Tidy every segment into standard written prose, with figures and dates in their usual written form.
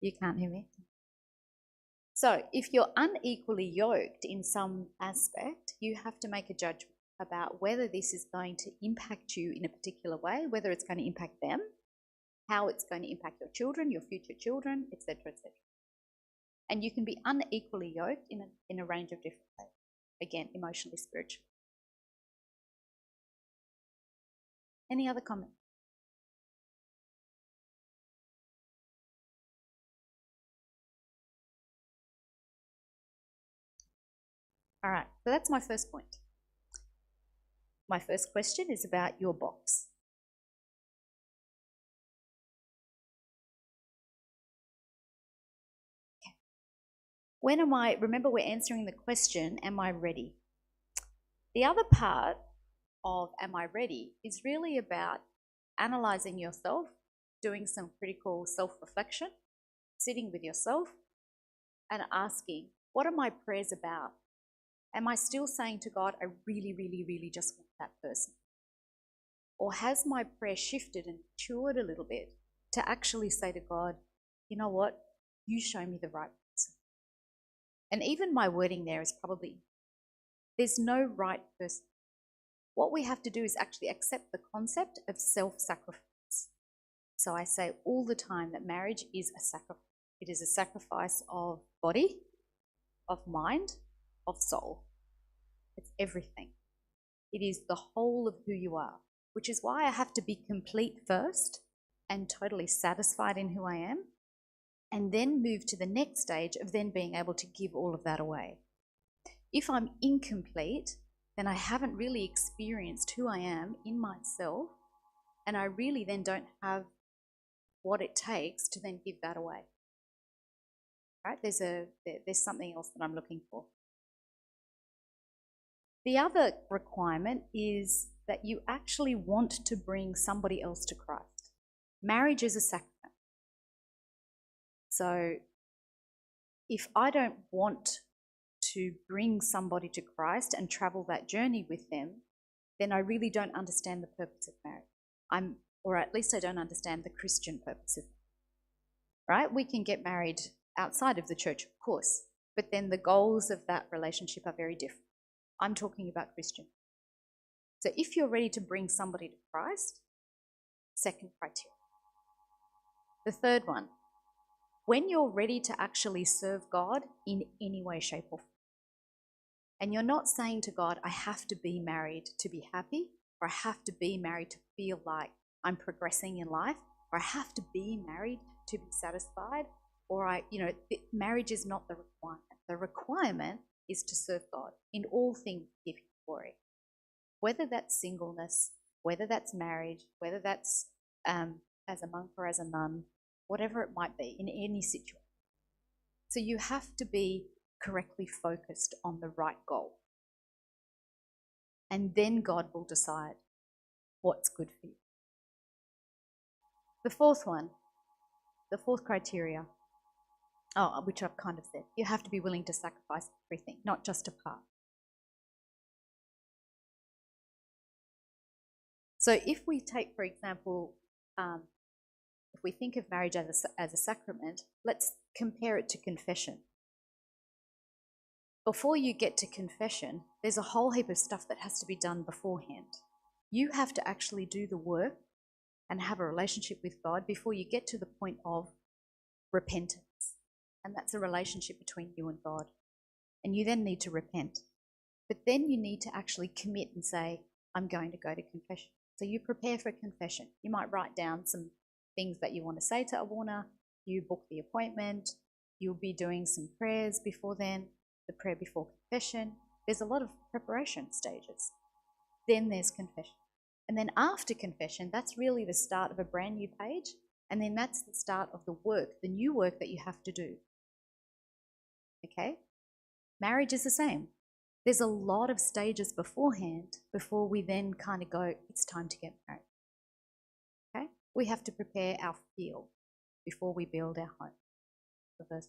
You can't hear me? So if you're unequally yoked in some aspect, you have to make a judgment about whether this is going to impact you in a particular way, whether it's going to impact them, how it's going to impact your children, your future children, etc., etc. And you can be unequally yoked in a range of different ways. Again, emotionally, spiritually. Any other comments? All right, so that's my first point. My first question is about your box. Okay. Remember we're answering the question, am I ready? The other part of am I ready is really about analysing yourself, doing some critical self-reflection, sitting with yourself and asking, what are my prayers about? Am I still saying to God, I really, really, really just want that person? Or has my prayer shifted and matured a little bit to actually say to God, you know what, you show me the right person? And even my wording there is probably, there's no right person. What we have to do is actually accept the concept of self-sacrifice. So I say all the time that marriage is a sacrifice. It is a sacrifice of body, of mind, of soul. It's everything. It is the whole of who you are, which is why I have to be complete first and totally satisfied in who I am, and then move to the next stage of then being able to give all of that away. If I'm incomplete, then I haven't really experienced who I am in myself, and I really then don't have what it takes to then give that away. Right? There's something else that I'm looking for. The other requirement is that you actually want to bring somebody else to Christ. Marriage is a sacrament. So if I don't want to bring somebody to Christ and travel that journey with them, then I really don't understand the purpose of marriage. Or at least I don't understand the Christian purpose of marriage. Right? We can get married outside of the church, of course, but then the goals of that relationship are very different. I'm talking about Christian. So if you're ready to bring somebody to Christ, second criteria. The third one, when you're ready to actually serve God in any way, shape, or form, and you're not saying to God, I have to be married to be happy, or I have to be married to feel like I'm progressing in life, or I have to be married to be satisfied, or marriage is not the requirement. The requirement is to serve God in all things, give Him glory. Whether that's singleness, whether that's marriage, whether that's as a monk or as a nun, whatever it might be, in any situation. So you have to be correctly focused on the right goal. And then God will decide what's good for you. The fourth criteria, which I've kind of said, you have to be willing to sacrifice everything, not just a part. So if we take, for example, if we think of marriage as a sacrament, let's compare it to confession. Before you get to confession, there's a whole heap of stuff that has to be done beforehand. You have to actually do the work and have a relationship with God before you get to the point of repentance. And that's a relationship between you and God. And you then need to repent. But then you need to actually commit and say, I'm going to go to confession. So you prepare for confession. You might write down some things that you want to say to Awana. You book the appointment. You'll be doing some prayers before then, the prayer before confession. There's a lot of preparation stages. Then there's confession. And then after confession, that's really the start of a brand new page. And then that's the start of the work, the new work that you have to do. Okay? Marriage is the same. There's a lot of stages beforehand before we then kind of go, it's time to get married. Okay? We have to prepare our field before we build our home. Reverse.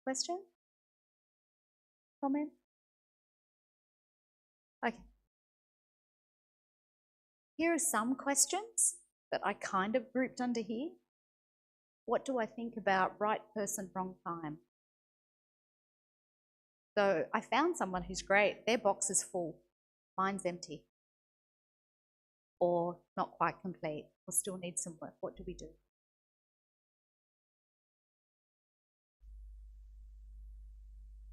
Question? Comment? Okay. Here are some questions that I kind of grouped under here. What do I think about right person, wrong time? So I found someone who's great. Their box is full. Mine's empty. Or not quite complete. Or still needs some work. What do we do?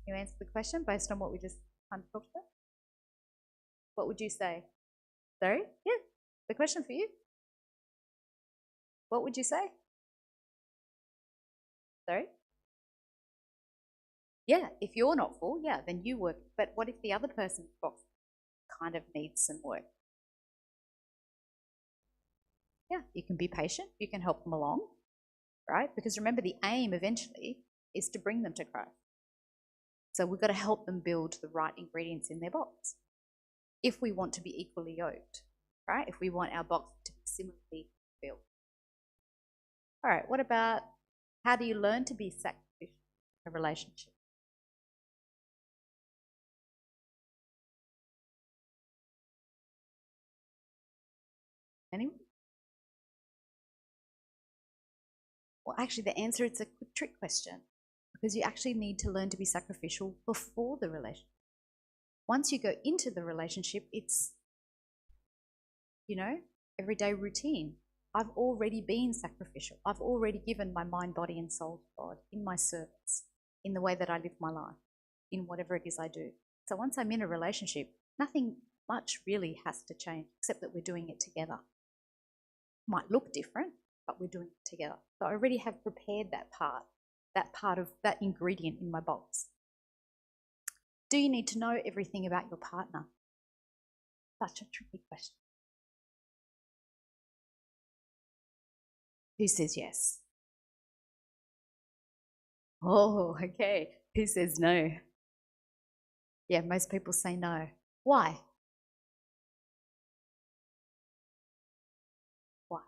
Can you answer the question based on what we just kind of talked about? What would you say? Sorry? Yeah. The question for you? What would you say? Sorry? Yeah, if you're not full, yeah, then you work. But what if the other person's box kind of needs some work? Yeah, you can be patient. You can help them along, right? Because remember, the aim eventually is to bring them to Christ. So we've got to help them build the right ingredients in their box if we want to be equally yoked, right? If we want our box to be similarly built. All right, what about how do you learn to be sacrificial in a relationship? Anyone? Well, actually, the answer is a trick question because you actually need to learn to be sacrificial before the relationship. Once you go into the relationship, it's, everyday routine. I've already been sacrificial. I've already given my mind, body, and soul to God in my service, in the way that I live my life, in whatever it is I do. So once I'm in a relationship, nothing much really has to change except that we're doing it together. Might look different, but we're doing it together. So I already have prepared that part of that ingredient in my box. Do you need to know everything about your partner? Such a tricky question. Who says yes? Oh, okay. Who says no? Yeah, most people say no. Why? Why?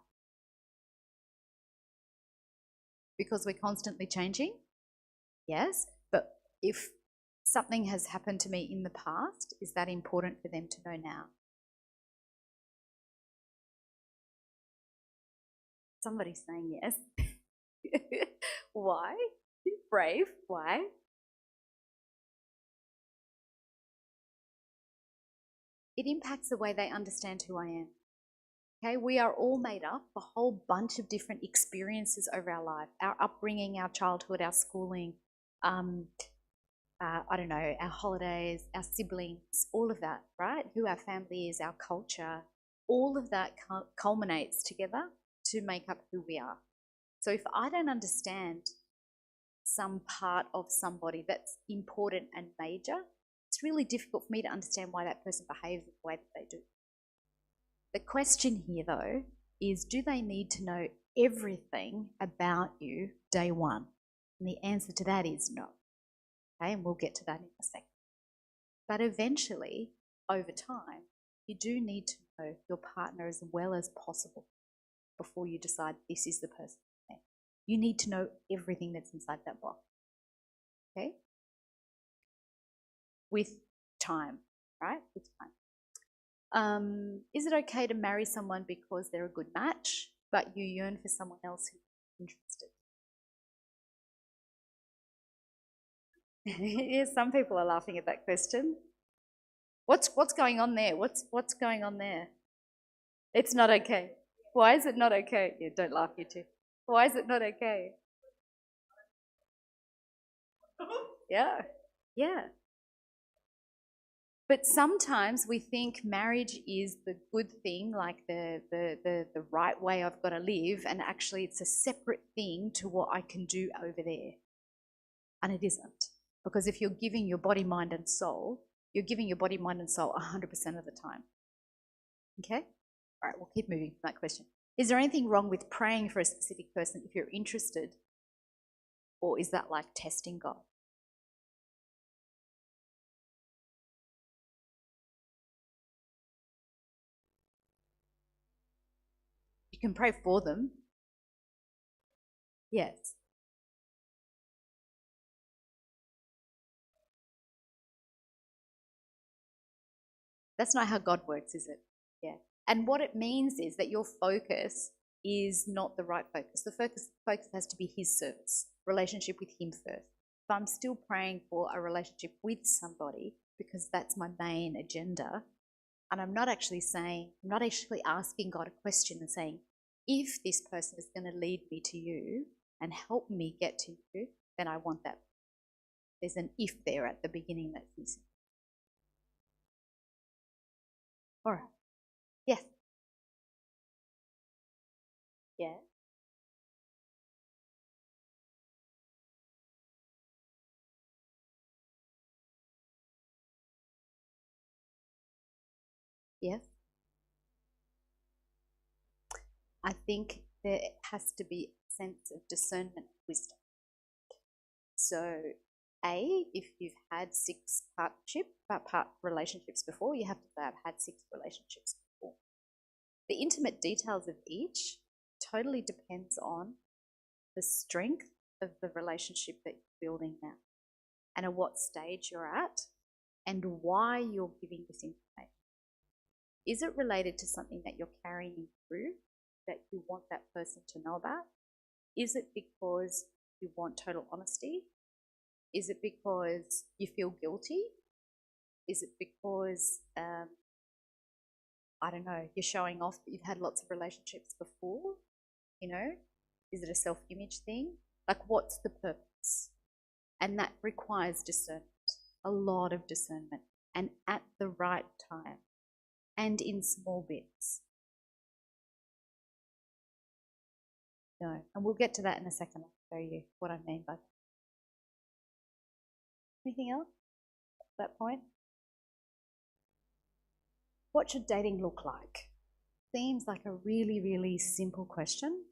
Because we're constantly changing? Yes, but if something has happened to me in the past, is that important for them to know now? Somebody's saying yes. Why? Brave. Why? It impacts the way they understand who I am. Okay, we are all made up of a whole bunch of different experiences over our life, our upbringing, our childhood, our schooling, I don't know, our holidays, our siblings, all of that, right? Who our family is, our culture, all of that culminates together to make up who we are. So if I don't understand some part of somebody that's important and major, it's really difficult for me to understand why that person behaves the way that they do. The question here, though, is do they need to know everything about you day one? And the answer to that is no. Okay, and we'll get to that in a second. But eventually, over time, you do need to know your partner as well as possible before you decide this is the person. You need to know everything that's inside that box. Okay? With time, right? With time. Is it okay to marry someone because they're a good match, but you yearn for someone else who's interested? Yeah, some people are laughing at that question. What's going on there? What's going on there? It's not okay. Why is it not okay? Yeah, don't laugh, you two. Why is it not okay? Yeah, yeah. But sometimes we think marriage is the good thing, like the right way I've got to live, and actually it's a separate thing to what I can do over there. And it isn't. Because if you're giving your body, mind, and soul, you're giving your body, mind, and soul 100% of the time. Okay? All right, we'll keep moving from that question. Is there anything wrong with praying for a specific person if you're interested? Or is that like testing God? You can pray for them. Yes. That's not how God works, is it? Yeah. And what it means is that your focus is not the right focus. The focus has to be his service, relationship with him first. If I'm still praying for a relationship with somebody because that's my main agenda, and I'm not actually asking God a question and saying, if this person is going to lead me to you and help me get to you, then I want that. There's an if there at the beginning that's missing. All right. Yes. Yeah. Yes. I think there has to be a sense of discernment and wisdom. So, if you've had 6 part relationships before, you have to say, I've had 6 relationships before. The intimate details of each totally depends on the strength of the relationship that you're building now and at what stage you're at and why you're giving this information. Is it related to something that you're carrying through that you want that person to know about? Is it because you want total honesty? Is it because you feel guilty? Is it because, I don't know, you're showing off that you've had lots of relationships before? You know, is it a self-image thing? Like, what's the purpose? And that requires discernment, a lot of discernment, and at the right time, and in small bits. No, and we'll get to that in a second. I'll show you what I mean by that. Anything else at that point? What should dating look like? Seems like a really, really simple question,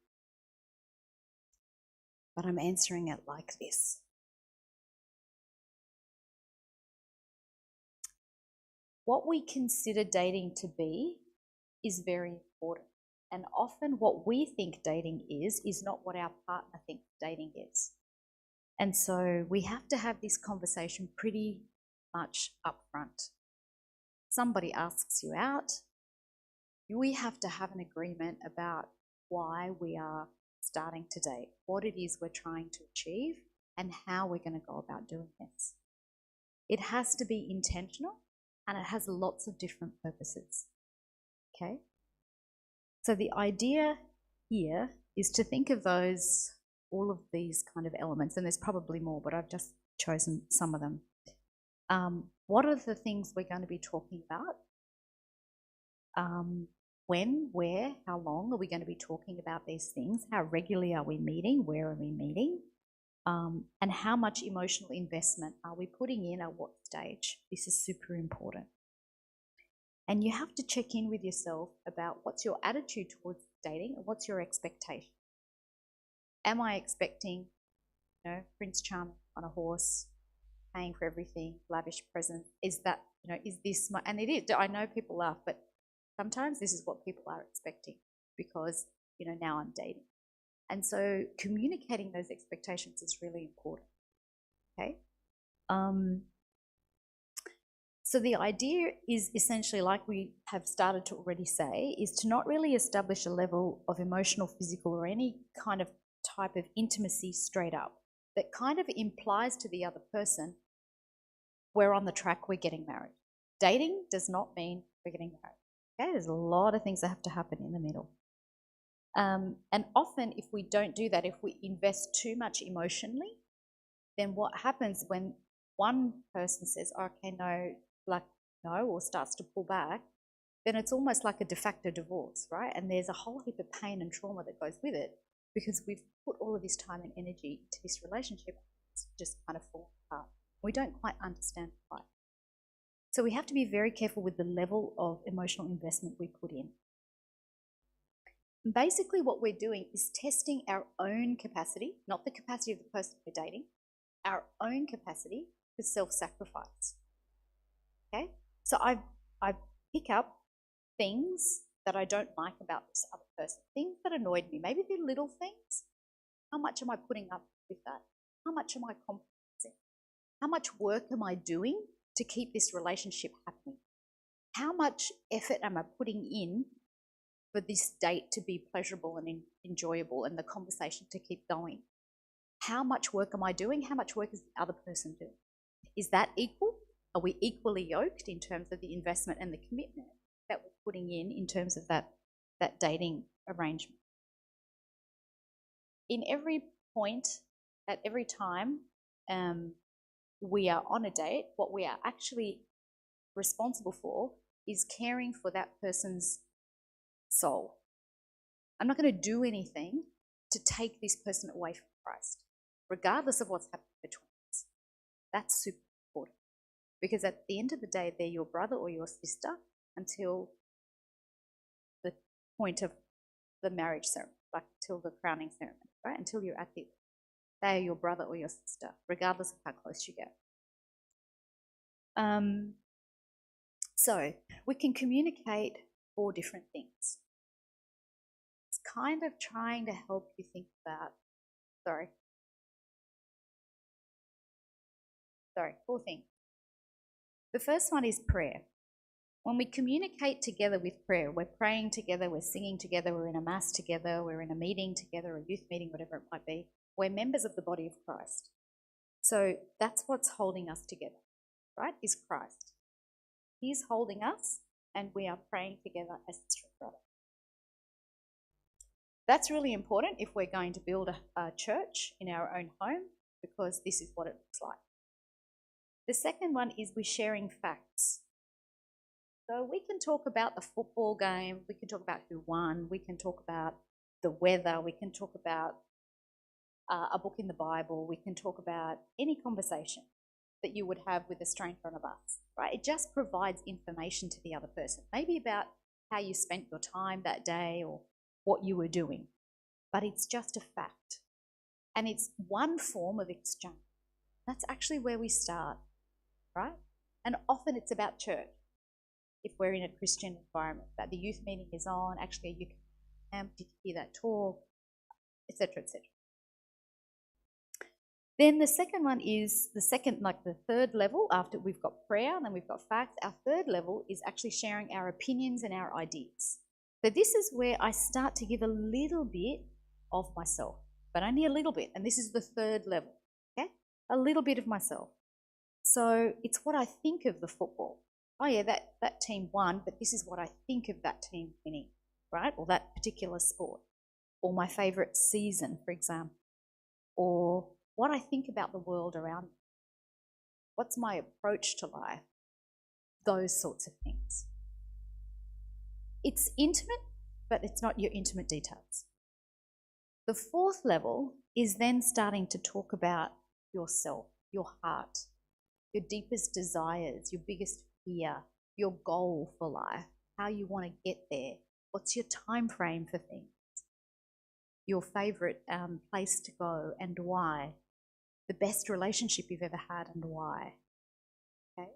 but I'm answering it like this. What we consider dating to be is very important. And often what we think dating is not what our partner thinks dating is. And so we have to have this conversation pretty much upfront. Somebody asks you out, we have to have an agreement about why we are starting to date, what it is we're trying to achieve, and how we're going to go about doing this. It has to be intentional, and it has lots of different purposes. Okay? So the idea here is to think of all of these kind of elements, and there's probably more, but I've just chosen some of them. What are the things we're going to be talking about? When, where, how long are we going to be talking about these things? How regularly are we meeting? Where are we meeting? And how much emotional investment are we putting in at what stage? This is super important. And you have to check in with yourself about what's your attitude towards dating and what's your expectation. Am I expecting, Prince Charming on a horse, paying for everything, lavish presents? Is that, is this my, and it is, I know people laugh, but sometimes this is what people are expecting because, now I'm dating. And so communicating those expectations is really important, okay? So the idea is essentially, like we have started to already say, is to not really establish a level of emotional, physical, or any kind of type of intimacy straight up that kind of implies to the other person, we're on the track, we're getting married. Dating does not mean we're getting married. Okay, there's a lot of things that have to happen in the middle. And often if we don't do that, if we invest too much emotionally, then what happens when one person says, okay, no, or starts to pull back, then it's almost like a de facto divorce, right? And there's a whole heap of pain and trauma that goes with it because we've put all of this time and energy into this relationship. It's just kind of falling apart. We don't quite understand why. So we have to be very careful with the level of emotional investment we put in. Basically what we're doing is testing our own capacity, not the capacity of the person we're dating, our own capacity for self-sacrifice. Okay? So I pick up things that I don't like about this other person, things that annoyed me. Maybe they're little things. How much am I putting up with that? How much am I compromising? How much work am I doing to keep this relationship happening? How much effort am I putting in for this date to be pleasurable and enjoyable and the conversation to keep going? How much work am I doing? How much work is the other person doing? Is that equal? Are we equally yoked in terms of the investment and the commitment that we're putting in terms of that dating arrangement? In every point, at every time we are on a date, what we are actually responsible for is caring for that person's soul. I'm not going to do anything to take this person away from Christ, regardless of what's happening between us. That's super important, because at the end of the day, they're your brother or your sister until the point of the marriage ceremony, like till the crowning ceremony, right? Until you're at the, they are your brother or your sister, regardless of how close you get. So we can communicate 4 different things. It's kind of trying to help you think about, 4 things. The first one is prayer. When we communicate together with prayer, we're praying together, we're singing together, we're in a mass together, we're in a meeting together, a youth meeting, whatever it might be. We're members of the body of Christ. So that's what's holding us together, right, is Christ. He's holding us and we are praying together as a sister brother. That's really important if we're going to build a church in our own home, because this is what it looks like. The second one is we're sharing facts. So we can talk about the football game, we can talk about who won, we can talk about the weather, we can talk about a book in the Bible, we can talk about any conversation that you would have with a stranger on a bus, right? It just provides information to the other person, maybe about how you spent your time that day or what you were doing, but it's just a fact. And it's one form of exchange. That's actually where we start, right? And often it's about church. If we're in a Christian environment, that the youth meeting is on, actually you can hear that talk, etc., etc. Then the second one is the third level after we've got prayer and then we've got facts. Our third level is actually sharing our opinions and our ideas. So this is where I start to give a little bit of myself, but only a little bit. And this is the third level, okay? A little bit of myself. So it's what I think of the football. Oh yeah, that team won, but this is what I think of that team winning, right? Or that particular sport. Or my favourite season, for example. Or what I think about the world around me. What's my approach to life? Those sorts of things. It's intimate, but it's not your intimate details. The fourth level is then starting to talk about yourself, your heart, your deepest desires, your biggest fear, your goal for life, how you want to get there, what's your time frame for things, your favourite place to go and why, the best relationship you've ever had and why. Okay?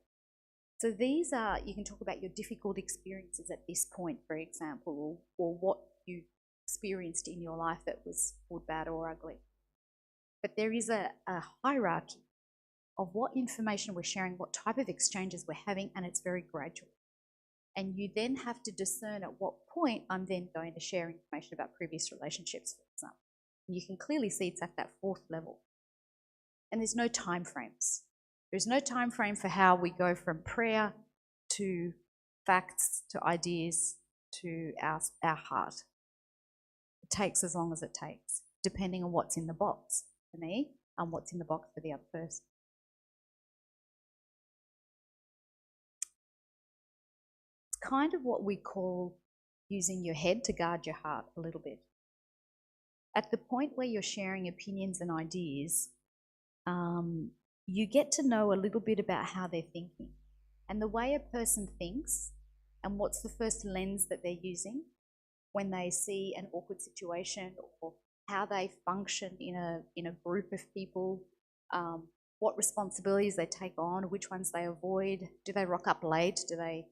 So these are, you can talk about your difficult experiences at this point, for example, or what you experienced in your life that was good, bad or ugly. But there is a hierarchy of what information we're sharing, what type of exchanges we're having, and it's very gradual. And you then have to discern at what point I'm then going to share information about previous relationships, for example. And you can clearly see it's at that fourth level. And there's no time frames. There's no time frame for how we go from prayer to facts to ideas to our heart. It takes as long as it takes, depending on what's in the box for me and what's in the box for the other person. It's kind of what we call using your head to guard your heart a little bit. At the point where you're sharing opinions and ideas, you get to know a little bit about how they're thinking and the way a person thinks and what's the first lens that they're using when they see an awkward situation, or how they function in a group of people, what responsibilities they take on, which ones they avoid. Do they rock up late? Do they,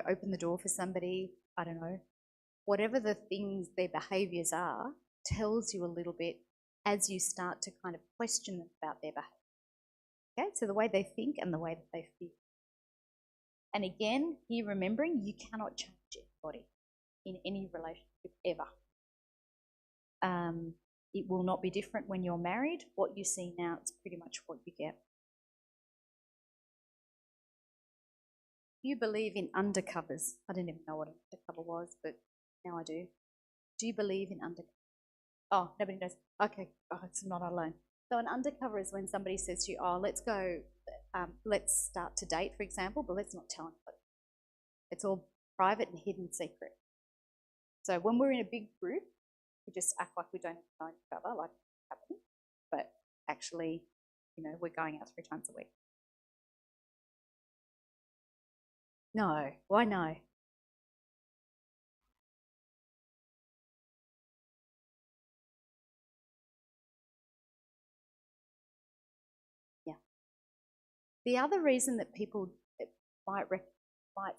open the door for somebody? I don't know. Whatever the things, their behaviours are, tells you a little bit as you start to kind of question them about their behaviour. Okay, so the way they think and the way that they feel. And again, here remembering, you cannot change anybody. in any relationship ever. It will not be different when you're married. What you see now, it's pretty much what you get. Do you believe in undercovers? I didn't even know what an undercover was, but now I do. Do you believe in undercover? Oh, nobody knows. Okay, oh, it's not alone. So an undercover is when somebody says to you, oh, let's go, let's start to date, for example, but let's not tell anybody. It's all private and hidden secret. So when we're in a big group, we just act like we don't know each other, like it's happening, but actually, you know, we're going out 3 times a week. No, why no? Yeah. The other reason that people might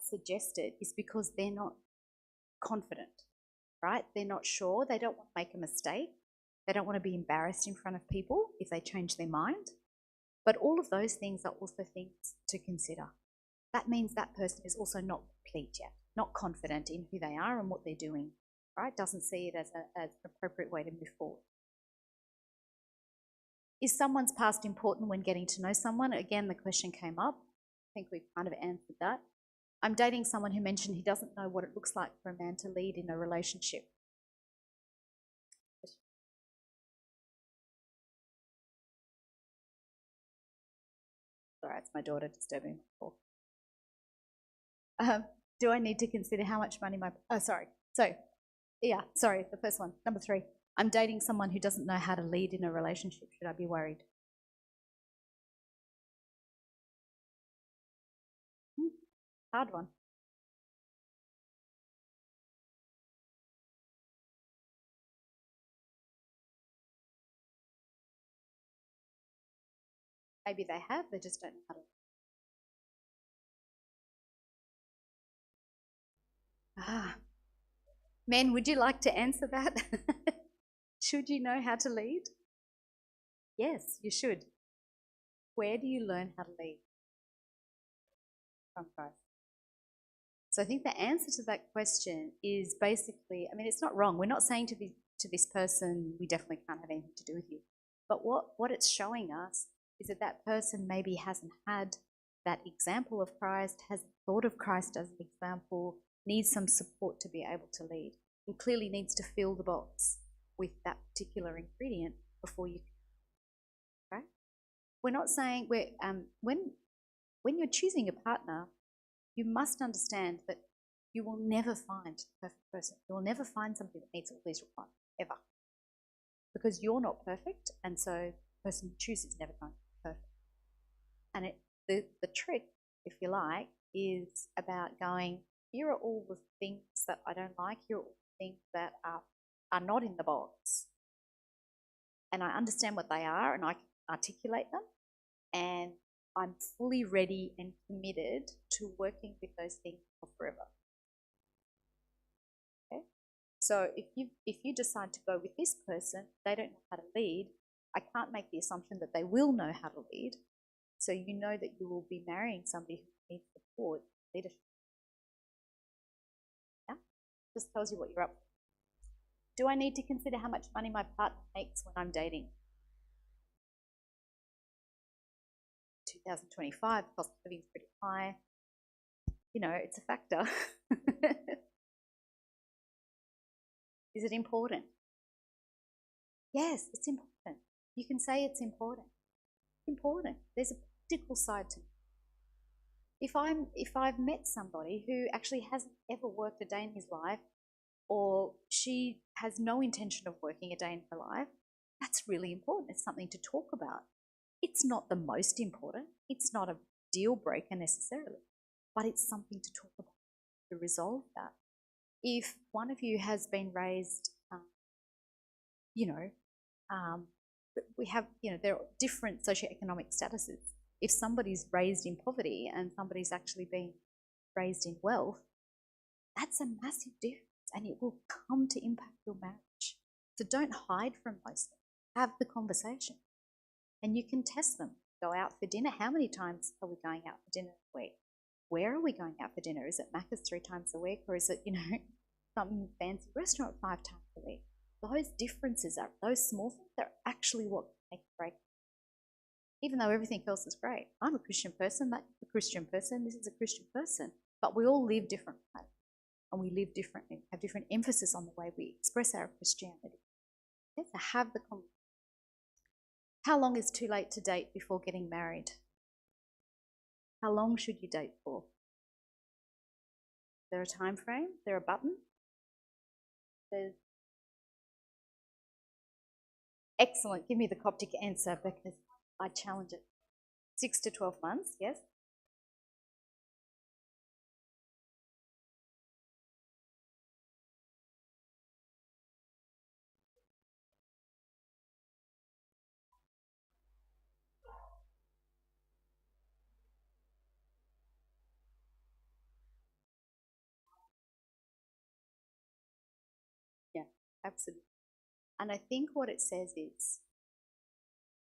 suggest it is because they're not confident, right? They're not sure. They don't want to make a mistake. They don't want to be embarrassed in front of people if they change their mind. But all of those things are also things to consider. That means that person is also not complete yet, not confident in who they are and what they're doing, right? Doesn't see it as an appropriate way to move forward. Is someone's past important when getting to know someone? Again, the question came up. I think we've kind of answered that. I'm dating someone who mentioned he doesn't know what it looks like for a man to lead in a relationship. Sorry, it's my daughter disturbing my call. Do I need to consider how much money my... Oh, sorry. So, yeah, sorry, the first one. Number 3. I'm dating someone who doesn't know how to lead in a relationship. Should I be worried? Hard one. Maybe they have, they just don't know how to. Ah. Men, would you like to answer that? Should you know how to lead? Yes, you should. Where do you learn how to lead? From Christ. So I think the answer to that question is basically, I mean, it's not wrong. We're not saying to this person, we definitely can't have anything to do with you. But what it's showing us is that that person maybe hasn't had that example of Christ, hasn't thought of Christ as an example, needs some support to be able to lead, and clearly needs to fill the box with that particular ingredient before you can. Okay? We're not saying when you're choosing a partner, you must understand that you will never find the perfect person. You will never find somebody that meets all these requirements, ever. Because you're not perfect, and so the person you choose is never going to be perfect. And the trick, if you like, is about going, here are all the things that I don't like, here are all the things that are not in the box. And I understand what they are, and I can articulate them, and I'm fully ready and committed to working with those things for forever. Okay? So if you decide to go with this person, they don't know how to lead, I can't make the assumption that they will know how to lead. So you know that you will be marrying somebody who needs support, leadership. Yeah? Just tells you what you're up for. Do I need to consider how much money my partner makes when I'm dating? 2025, cost of living is pretty high. You know, it's a factor. Is it important? Yes, it's important. You can say it's important. It's important. There's a practical side to it. If I've met somebody who actually hasn't ever worked a day in his life, or she has no intention of working a day in her life, that's really important. It's something to talk about. It's not the most important. It's not a deal breaker necessarily, but it's something to talk about to resolve that. If one of you has been raised, we have, there are different socioeconomic statuses. If somebody's raised in poverty and somebody's actually been raised in wealth, that's a massive difference, and it will come to impact your marriage. So don't hide from those things. Have the conversation, and you can test them. Go out for dinner. How many times are we going out for dinner a week? Where are we going out for dinner? Is it Macca's 3 times a week, or is it, some fancy restaurant 5 times a week. Those differences are, those small things are actually what make it great. Even though everything else is great. I'm a Christian person, that's a Christian person, this is a Christian person. But we all live different lives. And we live differently, have different emphasis on the way we express our Christianity. Okay, so have the conversation. How long is too late to date before getting married? How long should you date for? Is there a time frame? Is there a button? Excellent. Give me the Coptic answer because I challenge it. 6 to 12 months, yes? Yeah, absolutely. And I think what it says is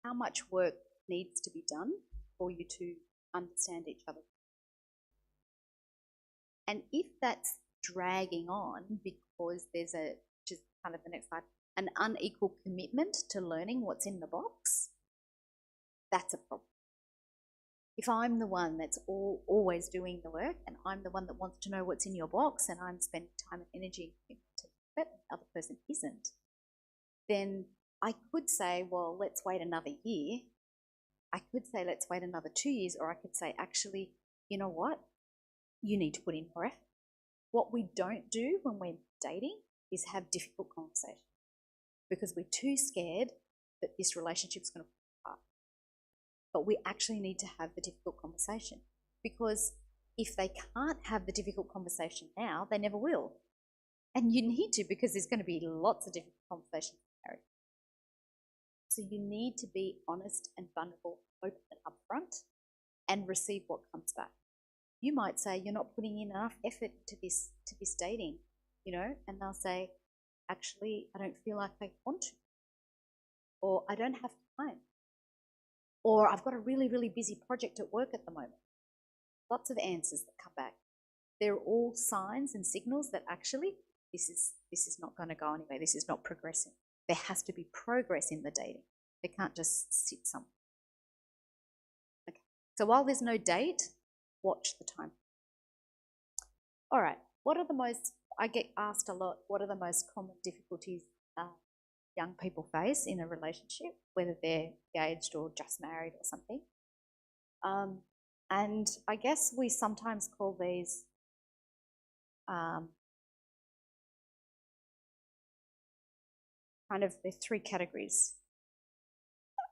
how much work needs to be done for you to understand each other. And if that's dragging on because there's a, just kind of the next slide, an unequal commitment to learning what's in the box, that's a problem. If I'm the one that's always doing the work and I'm the one that wants to know what's in your box and I'm spending time and energy to it, the other person isn't, then I could say, well, let's wait another year. I could say, let's wait another 2 years, or I could say, actually, you know what? You need to put in more effort. What we don't do when we're dating is have difficult conversations because we're too scared that this relationship's going to fall apart. But we actually need to have the difficult conversation because if they can't have the difficult conversation now, they never will. And you need to because there's going to be lots of difficult conversations in marriage. So you need to be honest and vulnerable, open and upfront, and receive what comes back. You might say you're not putting in enough effort to this dating, you know, and they'll say, actually, I don't feel like I want to, or I don't have time, or I've got a really, really busy project at work at the moment. Lots of answers that come back. They're all signs and signals that actually this is not going to go anywhere. This is not progressing. There has to be progress in the dating. They can't just sit somewhere. Okay. So while there's no date, watch the time. All right. What are the most, I get asked a lot, what are the most common difficulties young people face in a relationship, whether they're engaged or just married or something? And I guess we sometimes call these kind of, there's 3 categories.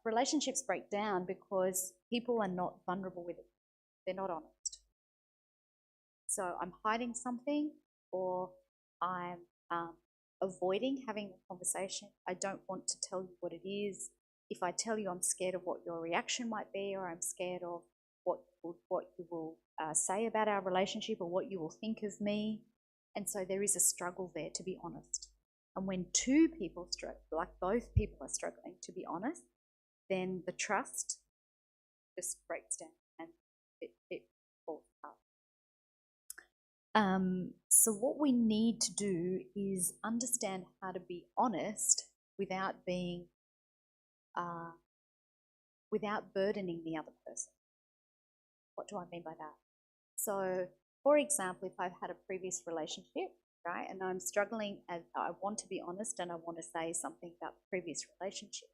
Relationships break down because people are not vulnerable with it. They're not honest. So I'm hiding something, or I'm avoiding having a conversation. I don't want to tell you what it is. If I tell you, I'm scared of what your reaction might be, or I'm scared of what you will say about our relationship, or what you will think of me. And so there is a struggle there, to be honest. And when 2 people struggle, like both people are struggling to be honest, then the trust just breaks down and it falls apart. So what we need to do is understand how to be honest without being, without burdening the other person. What do I mean by that? So, for example, if I've had a previous relationship, right, and I'm struggling, and I want to be honest and I want to say something about the previous relationship,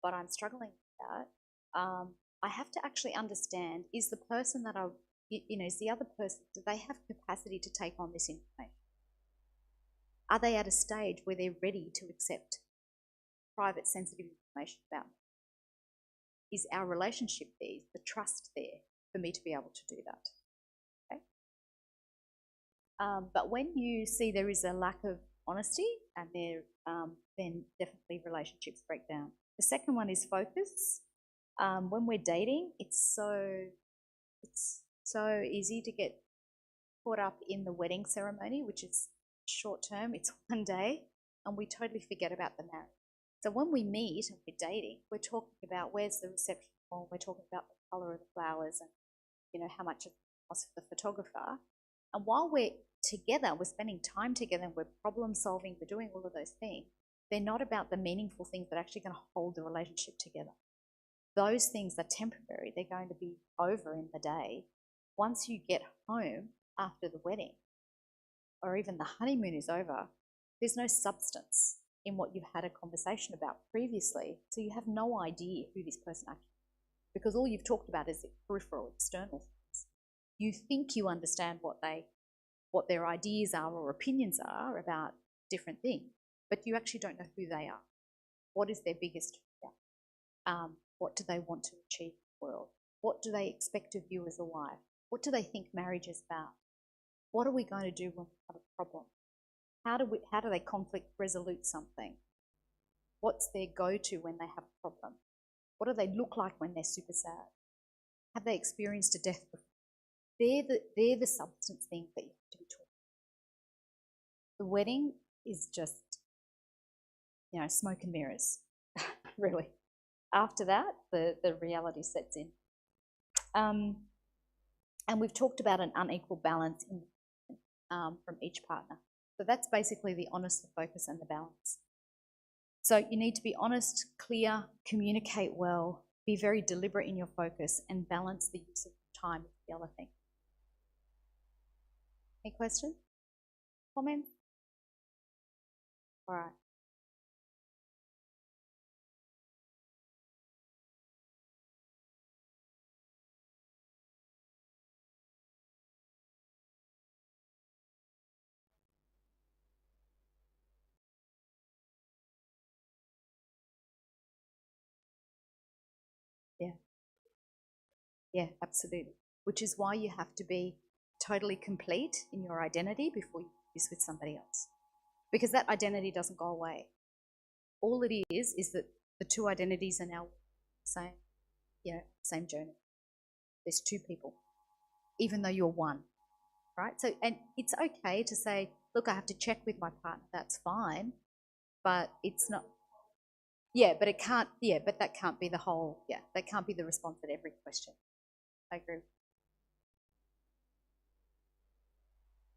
but I'm struggling with that, I have to actually understand, is the person that is the other person, do they have capacity to take on this information? Are they at a stage where they're ready to accept private, sensitive information about me? Is our relationship there, the trust there for me to be able to do that? Okay. But when you see there is a lack of honesty, and then definitely relationships break down. The second one is focus. When we're dating, it's so easy to get caught up in the wedding ceremony, which is short term, it's one day, and we totally forget about the marriage. So when we meet and we're dating, we're talking about where's the reception hall, we're talking about the colour of the flowers and, you know, how much it costs for the photographer. And while we're together, we're spending time together, we're problem solving, we're doing all of those things, they're not about the meaningful things that are actually going to hold the relationship together. Those things are temporary. They're going to be over in the day. Once you get home after the wedding, or even the honeymoon is over, there's no substance in what you've had a conversation about previously. So you have no idea who this person actually is, because all you've talked about is the peripheral, external things. You think you understand what their ideas are or opinions are about different things, but you actually don't know who they are. What is their biggest fear? What do they want to achieve in the world? What do they expect of you as a wife? What do they think marriage is about? What are we going to do when we have a problem? How do they conflict resolute something? What's their go-to when they have a problem? What do they look like when they're super sad? Have they experienced a death before? They're the substance things that you have to be talking about. The wedding is just, smoke and mirrors, really. After that, the reality sets in. And we've talked about an unequal balance from each partner. So that's basically the honest, the focus, and the balance. So you need to be honest, clear, communicate well, be very deliberate in your focus, and balance the use of time is the other thing. Any questions? Comments? All right. Yeah. Yeah, absolutely. Which is why you have to be totally complete in your identity before you do this with somebody else. Because that identity doesn't go away. All it is that the two identities are now same journey. There's two people, even though you're one, right? So, and it's okay to say, look, I have to check with my partner. That's fine, but it's not. Yeah, but it can't. Yeah, but that can't be the whole. Yeah, that can't be the response at every question. I agree.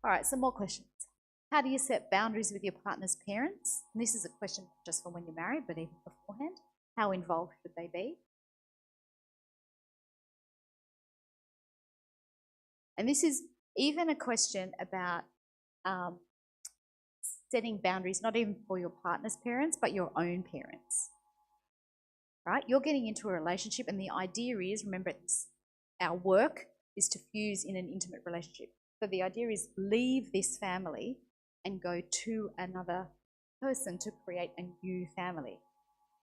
All right, some more questions. How do you set boundaries with your partner's parents? And this is a question just for when you're married, but even beforehand. How involved should they be? And this is even a question about setting boundaries, not even for your partner's parents, but your own parents. Right? You're getting into a relationship, and the idea is, remember, our work is to fuse in an intimate relationship. So the idea is leave this family and go to another person to create a new family.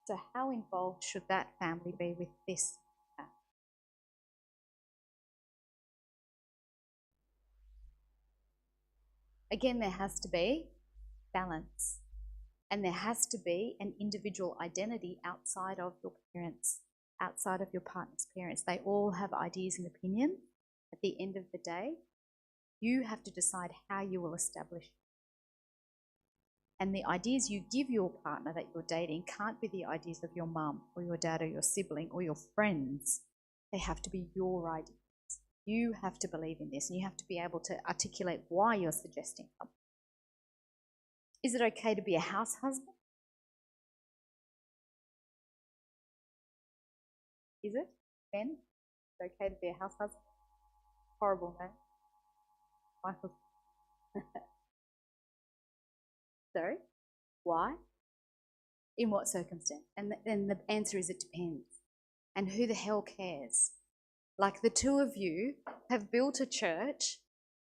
So how involved should that family be with this family? Again, there has to be balance. And there has to be an individual identity outside of your parents, outside of your partner's parents. They all have ideas and opinions. At the end of the day, you have to decide how you will establish. And the ideas you give your partner that you're dating can't be the ideas of your mum or your dad or your sibling or your friends. They have to be your ideas. You have to believe in this, and you have to be able to articulate why you're suggesting something. Is it okay to be a house husband? Is it, Ben? Is it okay to be a house husband? Horrible, no? Michael. Sorry? Why? In what circumstance? And then the answer is it depends. And who the hell cares? Like the two of you have built a church,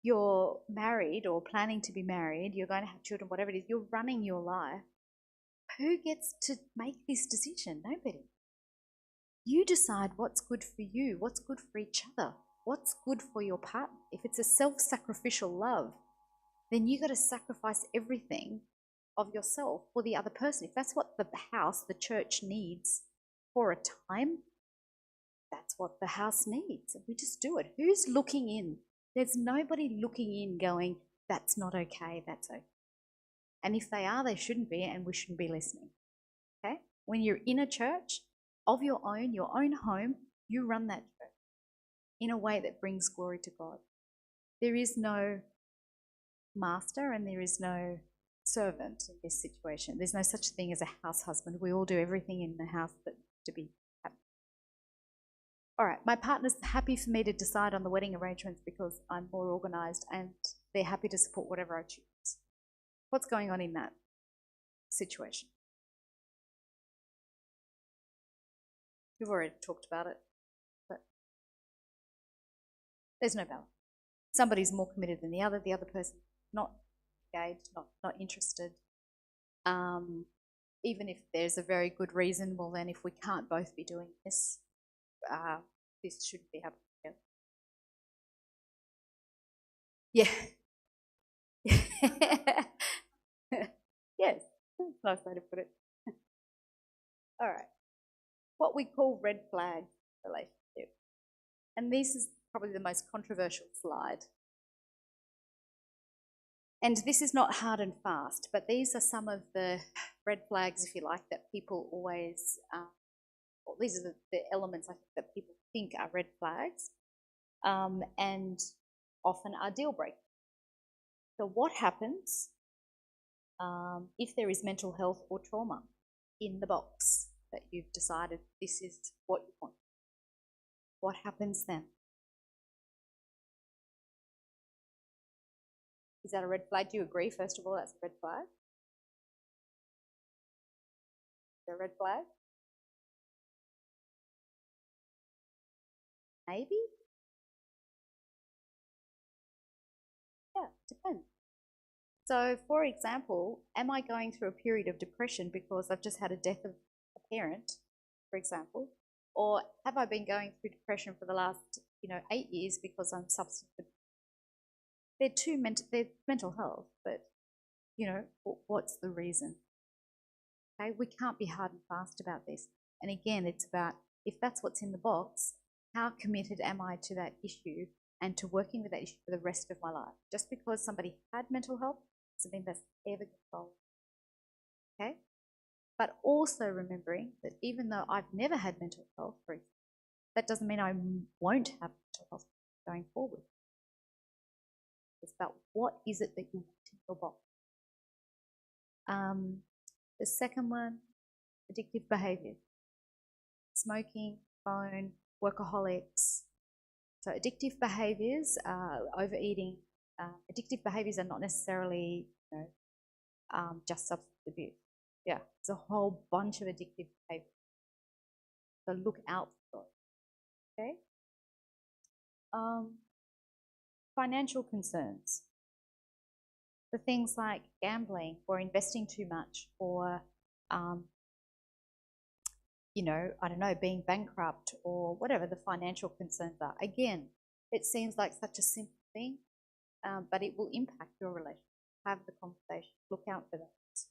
you're married or planning to be married, you're going to have children, whatever it is, you're running your life. Who gets to make this decision? Nobody. You decide what's good for you, what's good for each other, what's good for your partner. If it's a self-sacrificial love, then you got to sacrifice everything of yourself for the other person. If that's what the house, the church needs for a time, that's what the house needs. We just do it. Who's looking in? There's nobody looking in going, that's not okay, that's okay. And if they are, they shouldn't be, and we shouldn't be listening. Okay? When you're in a church of your own home, you run that church in a way that brings glory to God. There is no master and there is no servant in this situation. There's no such thing as a house husband. We all do everything in the house that to be happy. All right, my partner's happy for me to decide on the wedding arrangements because I'm more organised and they're happy to support whatever I choose. What's going on in that situation? We've already talked about it, but there's no balance. Somebody's more committed than the other person not engaged, not interested. Even if there's a very good reason, well then if we can't both be doing this, this shouldn't be happening together. Yeah. Yes, that's a nice way to put it. All right. What we call red flag relationship. And this is probably the most controversial slide. And this is not hard and fast, but these are some of the red flags, if you like, that people always, well, these are the elements I think that people think are red flags and often are deal breakers. So what happens if there is mental health or trauma in the box that you've decided this is what you want? What happens then? Is that a red flag? Do you agree, first of all, that's a red flag? Is that a red flag? Maybe? Yeah, depends. So, for example, am I going through a period of depression because I've just had a death of a parent, for example? Or have I been going through depression for the last, 8 years because I'm substance abuse? They're mental health, but, what's the reason? Okay, we can't be hard and fast about this. And again, it's about, if that's what's in the box, how committed am I to that issue and to working with that issue for the rest of my life? Just because somebody had mental health doesn't mean that's ever going to solve. Okay? But also remembering that even though I've never had mental health, for example, that doesn't mean I won't have mental health going forward. It's about what is it that you want in your box. The second one, addictive behaviours. Smoking, phone, workaholics. So addictive behaviours, overeating. Addictive behaviours are not necessarily just substance abuse. Yeah, it's a whole bunch of addictive behaviours. So look out for those. Okay. Financial concerns. The things like gambling or investing too much or I don't know, being bankrupt or whatever the financial concerns are. Again, it seems like such a simple thing, but it will impact your relationship. Have the conversation, look out for those.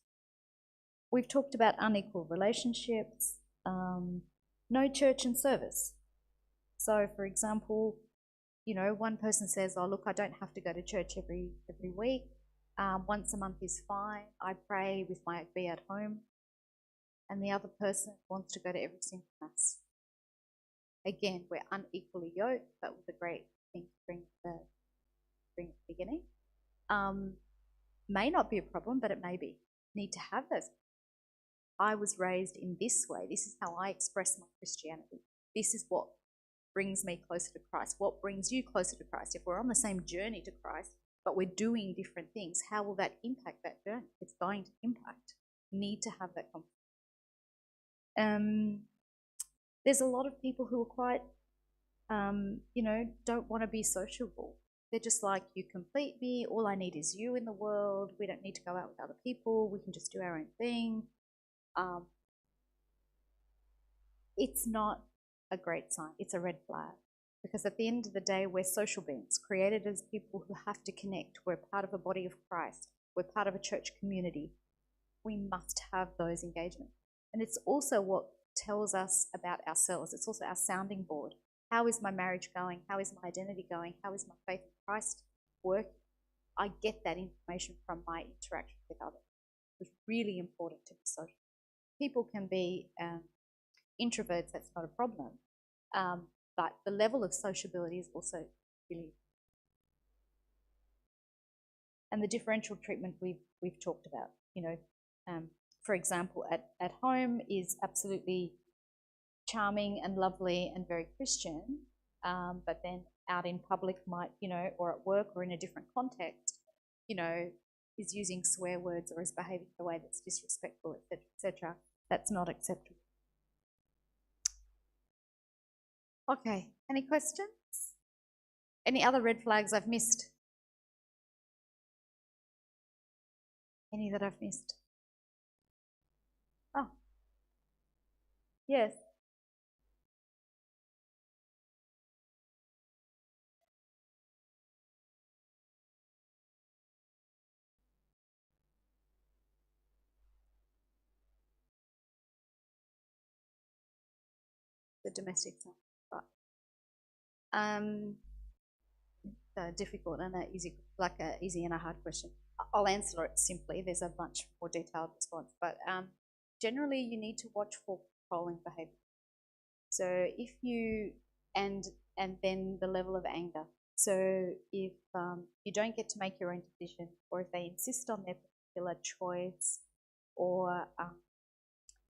We've talked about unequal relationships, no church and service. So, for example, one person says, oh, look, I don't have to go to church every week. Once a month is fine. I pray with my be at home. And the other person wants to go to every single mass. Again, we're unequally yoked, but with a great thing to bring at the beginning. May not be a problem, but it may be. Need to have those. I was raised in this way. This is how I express my Christianity. This is what brings me closer to Christ. What brings you closer to Christ? If we're on the same journey to Christ, but we're doing different things, how will that impact that journey? It's going to impact. Need to have that conversation. There's a lot of people who are quite, don't want to be sociable. They're just like, you complete me, all I need is you in the world, we don't need to go out with other people, we can just do our own thing. It's not a great sign, it's a red flag. Because at the end of the day, we're social beings, created as people who have to connect. We're part of a body of Christ. We're part of a church community. We must have those engagements. And it's also what tells us about ourselves. It's also our sounding board. How is my marriage going? How is my identity going? How is my faith in Christ working? I get that information from my interaction with others. It's really important to be social. People can be introverts, that's not a problem. But the level of sociability is also really. And the differential treatment we've talked about, you know, for example, at home is absolutely charming and lovely and very Christian, but then out in public might, you know, or at work or in a different context, you know, is using swear words or is behaving in a way that's disrespectful, etc., etc. That's not acceptable. Okay, any questions? Any other red flags I've missed? Any that I've missed? Oh, yes. The domestic side. But, difficult and an easy, like a easy and a hard question. I'll answer it simply. There's a much more detailed response, but generally you need to watch for controlling behaviour. So if you and then the level of anger. So if you don't get to make your own decision, or if they insist on their particular choice, or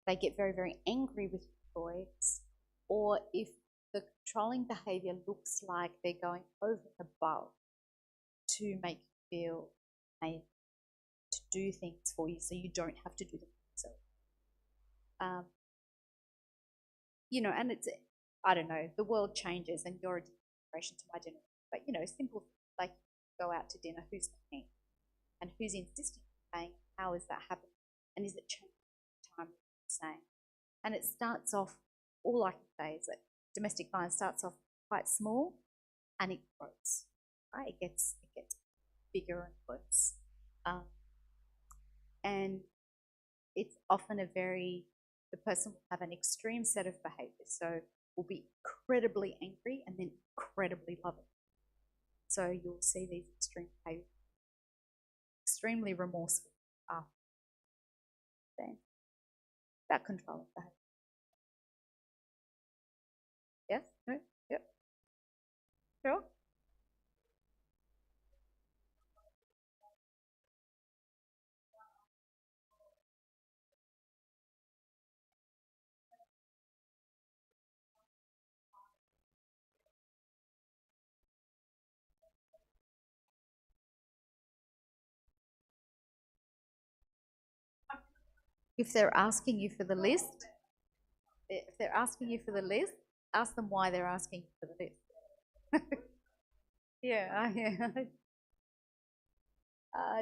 they get very, very angry with your choice, or if the controlling behaviour looks like they're going over and above to make you feel made to do things for you so you don't have to do them yourself. You know, and it's, I don't know, the world changes and you're a generation to my generation, but you know, simple like go out to dinner, who's paying and who's insisting on paying, how is that happening, and is it changing time the same? And it starts off, all I can say is that domestic violence starts off quite small and it grows, right? It gets bigger and worse. And it's often the person will have an extreme set of behaviors. So will be incredibly angry and then incredibly loving. So you'll see these extreme behaviors, extremely remorseful after then. About controlling behavior. Yes? No? Yep. Sure? If they're asking you for the list, ask them why they're asking you for the list. Yeah, yeah.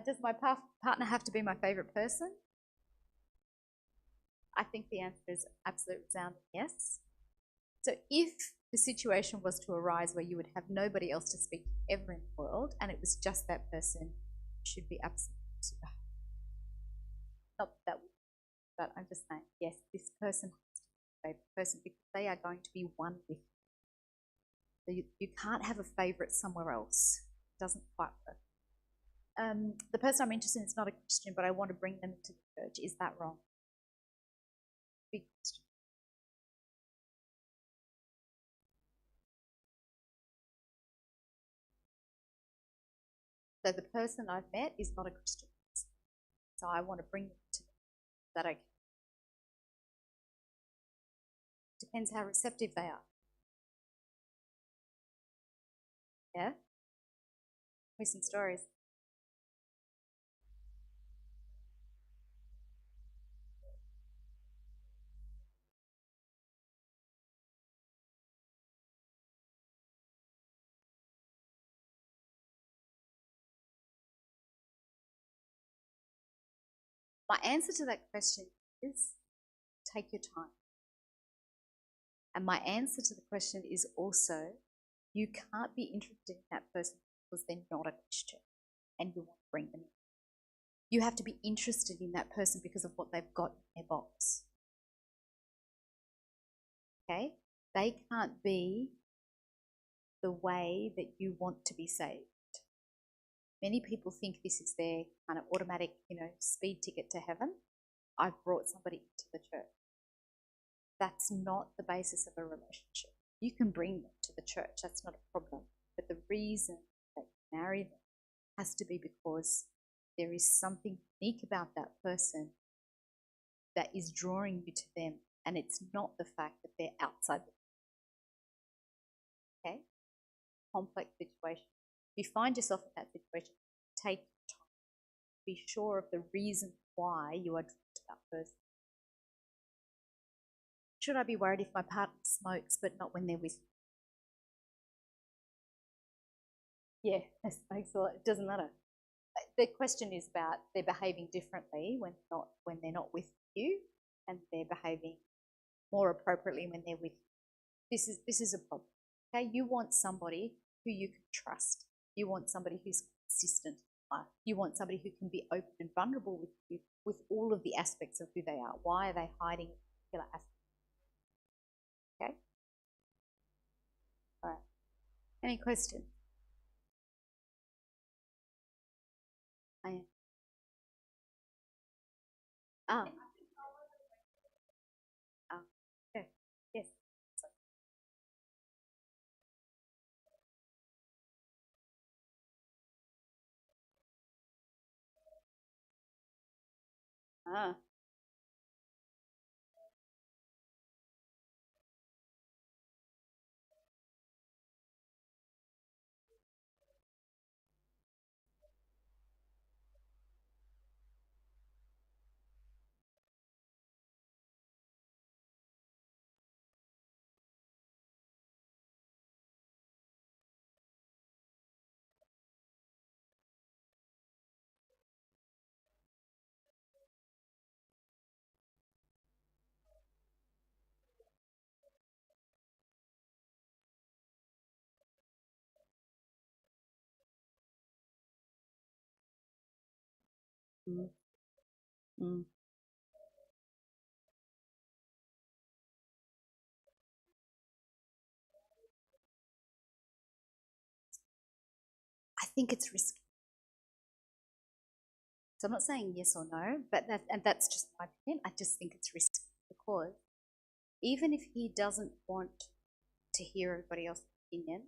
Does my partner have to be my favourite person? I think the answer is absolute resounding yes. So if the situation was to arise where you would have nobody else to speak to ever in the world and it was just that person, you should be absolutely super. Not that, but I'm just saying, yes, this person has to be my favourite person because they are going to be one with you. So you can't have a favourite somewhere else. It doesn't quite work. The person I'm interested in is not a Christian, but I want to bring them into the church. Is that wrong? Big question. So the person I've met is not a Christian, so I want to bring them to them. Is that okay? Depends how receptive they are. Yeah? With some stories. My answer to that question is take your time. And my answer to the question is also you can't be interested in that person because they're not a Christian and you want to bring them in. You have to be interested in that person because of what they've got in their box. Okay? They can't be the way that you want to be saved. Many people think this is their kind of automatic, you know, speed ticket to heaven. I've brought somebody into the church. That's not the basis of a relationship. You can bring them to the church, that's not a problem. But the reason that you marry them has to be because there is something unique about that person that is drawing you to them, and it's not the fact that they're outside the okay? Complex situation. If you find yourself in that situation, take time. Be sure of the reason why you are drawn to that person. Should I be worried if my partner smokes but not when they're with me? Yeah, that makes a lot. It doesn't matter. The question is about they're behaving differently when they're not with you, and they're behaving more appropriately when they're with you. This is a problem. Okay, you want somebody who you can trust. You want somebody who's consistent. You want somebody who can be open and vulnerable with you with all of the aspects of who they are. Why are they hiding particular aspects? Okay. All right. Any questions? I am. Ah. Ah. Okay. Yes. Ah. Mm. Mm. I think it's risky. So I'm not saying yes or no, but that's just my opinion. I just think it's risky because even if he doesn't want to hear everybody else's opinion,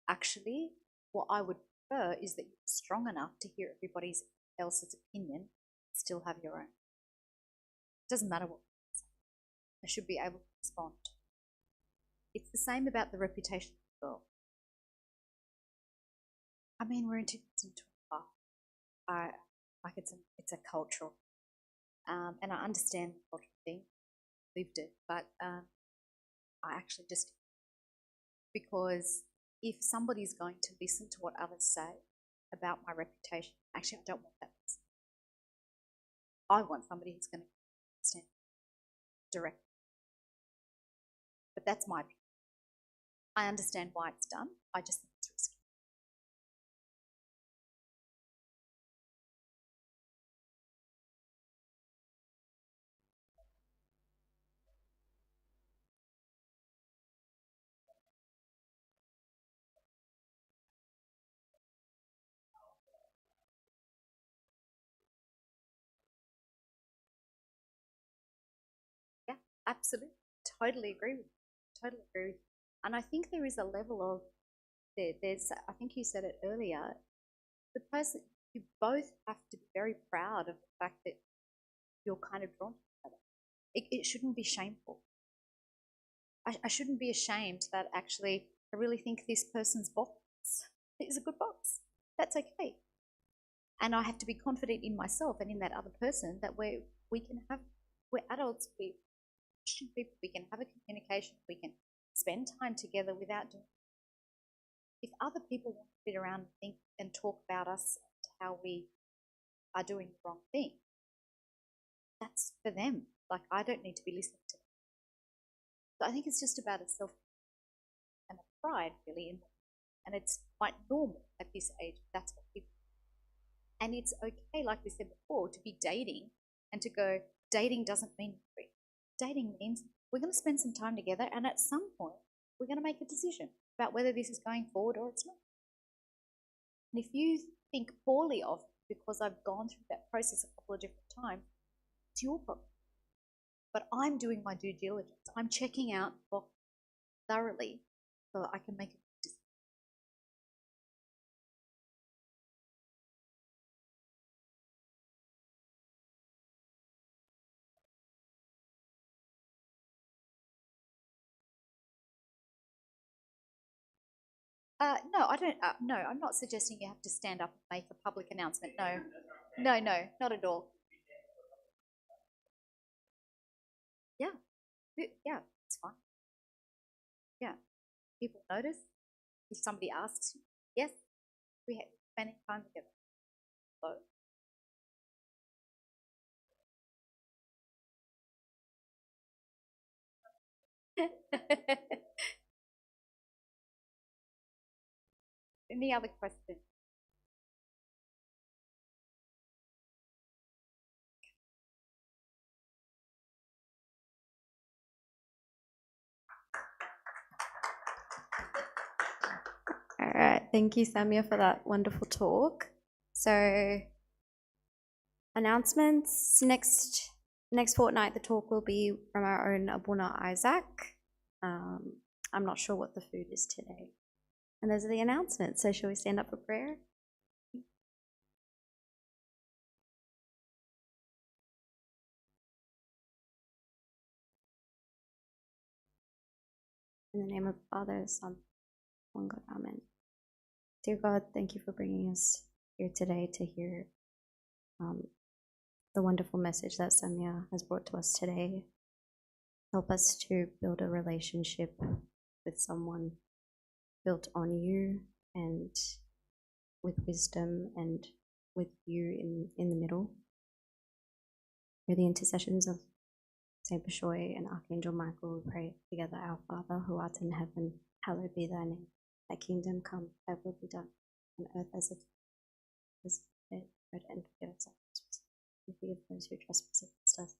actually, what I would prefer is that you're strong enough to hear everybody else's opinion, still have your own. It doesn't matter what I should be able to respond. It's the same about the reputation of the girl. I mean, we're in 2025. Like it's a cultural, and I understand the cultural thing, lived it, but I actually just because if somebody's going to listen to what others say about my reputation, actually, I don't want that person. I want somebody who's going to stand direct. But that's my opinion. I understand why it's done. I just think it's risky. Yeah, absolutely. Totally agree with you. Totally agree with you. And I think there is a level of there's I think you said it earlier, the person you both have to be very proud of the fact that you're kind of drawn to each other. It shouldn't be shameful. I shouldn't be ashamed that actually I really think this person's box is a good box. That's okay. And I have to be confident in myself and in that other person that we're adults, we're Christian people, we can have a communication, we can spend time together without doing. If other people want to sit around and think and talk about us and how we are doing the wrong thing, that's for them. Like I don't need to be listening to them. So I think it's just about a self and a pride really, and it's quite normal at this age. That's what people. And it's okay, like we said before, to be dating and to go. Dating doesn't mean free. Dating means we're going to spend some time together, and at some point we're going to make a decision about whether this is going forward or it's not. And if you think poorly of me because I've gone through that process a couple of different times, it's your problem. But I'm doing my due diligence. I'm checking out thoroughly so that I can make a decision. No, I don't. No, I'm not suggesting you have to stand up and make a public announcement. No, no, no, not at all. Yeah, yeah, it's fine. Yeah, people notice if somebody asks you. Yes, we have spending time together. So, any other questions? All right, thank you, Samia, for that wonderful talk. So, announcements next fortnight. The talk will be from our own Abuna Isaac. Um, I'm not sure what the food is today. And those are the announcements. So, shall we stand up for prayer? In the name of the Father, the Son, one God, Amen. Dear God, thank you for bringing us here today to hear um, the wonderful message that Samia has brought to us today. Help us to build a relationship with someone built on you and with wisdom and with you in the middle. Through the intercessions of Saint Bashoy and Archangel Michael, we pray together, Our Father, who art in heaven, hallowed be thy name. Thy kingdom come, thy will be done, on earth as it is in heaven. And forgive us our trespasses, and forgive those who trespass against us.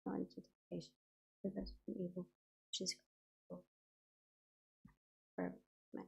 Not into temptation, deliver us from evil, which is forever. Amen.